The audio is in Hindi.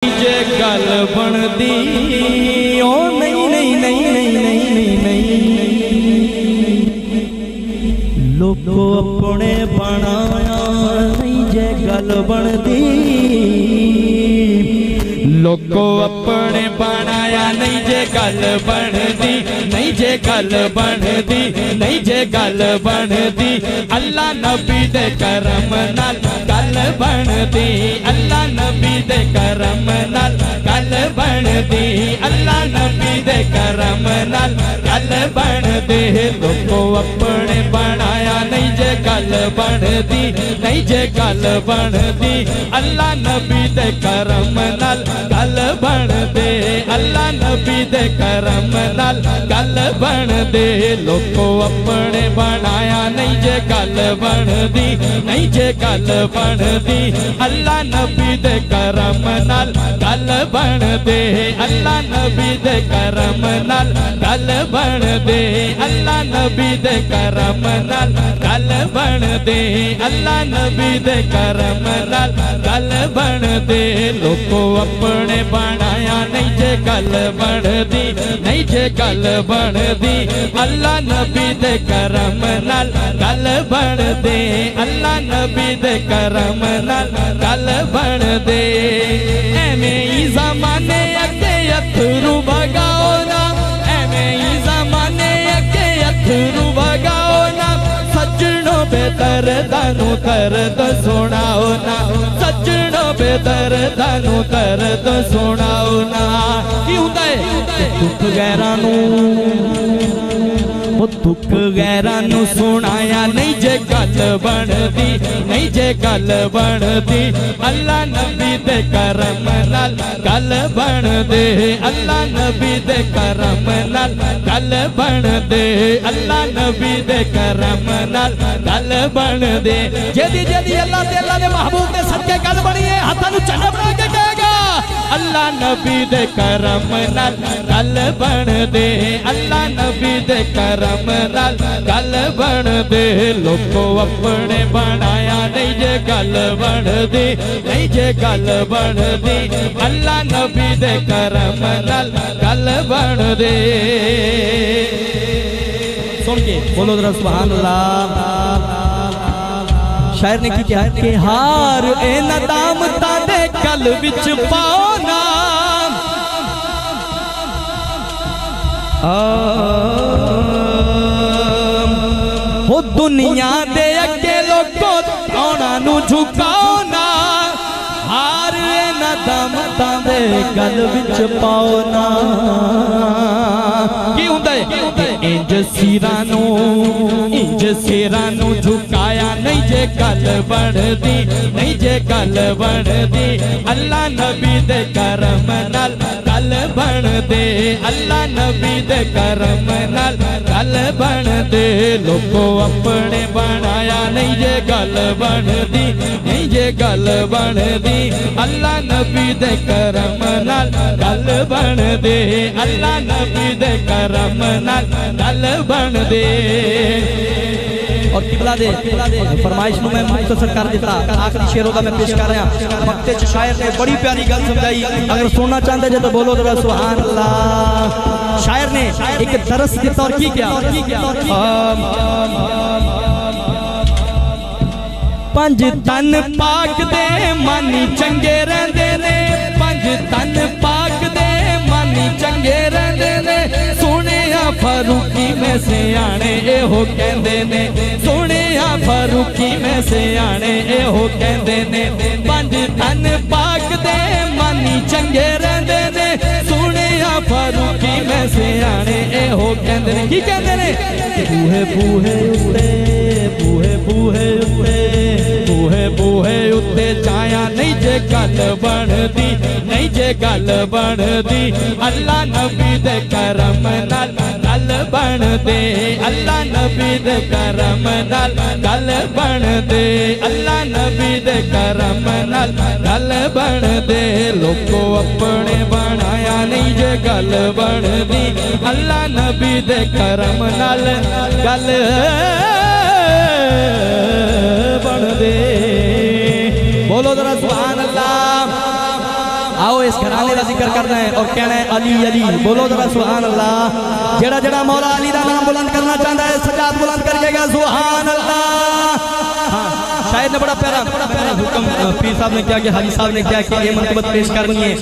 जे गल बनदी ओ नहीं नहीं नहीं नहीं नहीं नहीं नहीं लोगो अपने बनाया नहीं जे गल बनदी लोगो अपने बनाया नहीं जे गल बनदी नहीं जे गल बनदी नहीं जे गल बनदी अल्लाह नबी दे करम नाल गल बनदी अल्लाह नबी दे करम नाल गल बनदी अल्लाह नबी दे करम नाल गल बनदी लोगो अपने बनाया नहीं जे गल बनदी नहीं जे गल बनदी अल्लाह नबी दे करम नाल गल बनदे अल्लाह नबी दे करम नाल गल बनदे लोगो अपने बनाया नहीं जे गल बनदी नहीं जे गल बनदी अल्लाह नबी दे करम नाल गल बनदे अल्लाह नबी दे करम नाल गल बनदे अल्लाह नबी दे करम नाल गल बनदे अल्लाह नबी दे करम नाल गल बनदे लोगो अपने बनाया नहीं जे गल बनदी नहीं जे गल बनदी अल्लाह नबी दे करम नाल गल बनदे अल्लाह नबी दे करम नाल गल बनदे एवें ही ज़माने अगे अथरू भगाओ ना एवें ही ज़माने अगे अथरू भगाओ ना सजनो बेदर्दानू दर्द सुनाओ ना सजनो बेदर्दानू दर्द सुनाओ ना क्यों दे दुख गैरानू दुख गैरानू सुनाया नहीं जे गल बनदी नहीं जे गल बनदी अल्लाह नबी दे करम नाल गल बनदे अल्लाह नबी दे करम नाल गल बनदे अल्लाह नबी दे करम नाल गल बनदे जेदी जेदी अल्लाह दे महबूब दे सदके गल बनी है हाथां नूं चंगा बना के कहेगा अल्लाह नबी दे करम नाल गल बनदे अल्लाह नबी दे करम नाल गल बनदे लोगो अपने बनाया नहीं जे गल बनदी नहीं जे गल बनदी अल्लाह नबी दे करम नाल गल बनदे सुन के बोलो जरा सुभान अल्लाह शायर ने की क्या कि हार ए नदाम तादे गल विच पाओ ना हो दुनिया दे अगे लोगो औना नु झुकाओ ना हार ए नदाम तादे गल विच पाओ ना की हुंदा है इंज सिरानू झुकाया नहीं जे गल बनदी नहीं जे गल बनदी अल्लाह नबी दे करम नाल गल बनदे अल्लाह नबी दे करम नाल गल बनदे लोगो अपने बनाया नहीं जे गल बनदी नहीं जे गल बनदी अल्लाह नबी दे करम नाल गल बनदे अल्लाह नबी दे करम नाल गल बनदे और किबला दे फरमाइश नु मैं मुख्तसर कर देता आखिरी शेरों का मैं पेश कर रहा मक्ते च शायर ने बड़ी प्यारी गल समझाई अगर सुनना चाहते जे तो बोलो जरा सुभान अल्लाह शायर ने एक दरस दिता और की क्या पंज तन पाक दे मानी चंगे रहंदे ने पंज तन पाक दे मानी चंगे रहंदे ने सोनिया फारूकी में सियाणे एहो कहंदे ने सोनिया फारूकी में सियाणे एहो कहंदे ने पंज तन पाक दे मानी चंगे रहंदे ने सोनिया फारूकी में सियाणे एहो कहंदे ने की कहंदे ने बूहे बूहे उते बूहे बूहे उते बूहे बूहे उत्ते छाया नहीं जे गल बनदी नहीं जे गल बनदी अल्लाह नबी दे करम नाल गल बनदे अल्लाह नबी दे करम नाल गल बनदे अल्लाह नबी दे करम नाल गल बनदे लोगो अपने बनाया नहीं जे गल बनदी अल्लाह नबी दे करम नाल गल बनदे बोलो जरा सुभान अल्लाह आओ इस घराने का जिक्र करना है और कहना है अली अली। बोलो जरा सुभान अल्लाह। जेड़ा जेड़ा मौला अली का नाम बुलंद करना चाहता है सजाद बुलंद करिएगा सुभान अल्लाह। हाँ, शायद ने बड़ा प्यारा हुक्म पीर साहब ने किया कि हाजी साहब ने किया कि ये मंतबत पेश करनी है।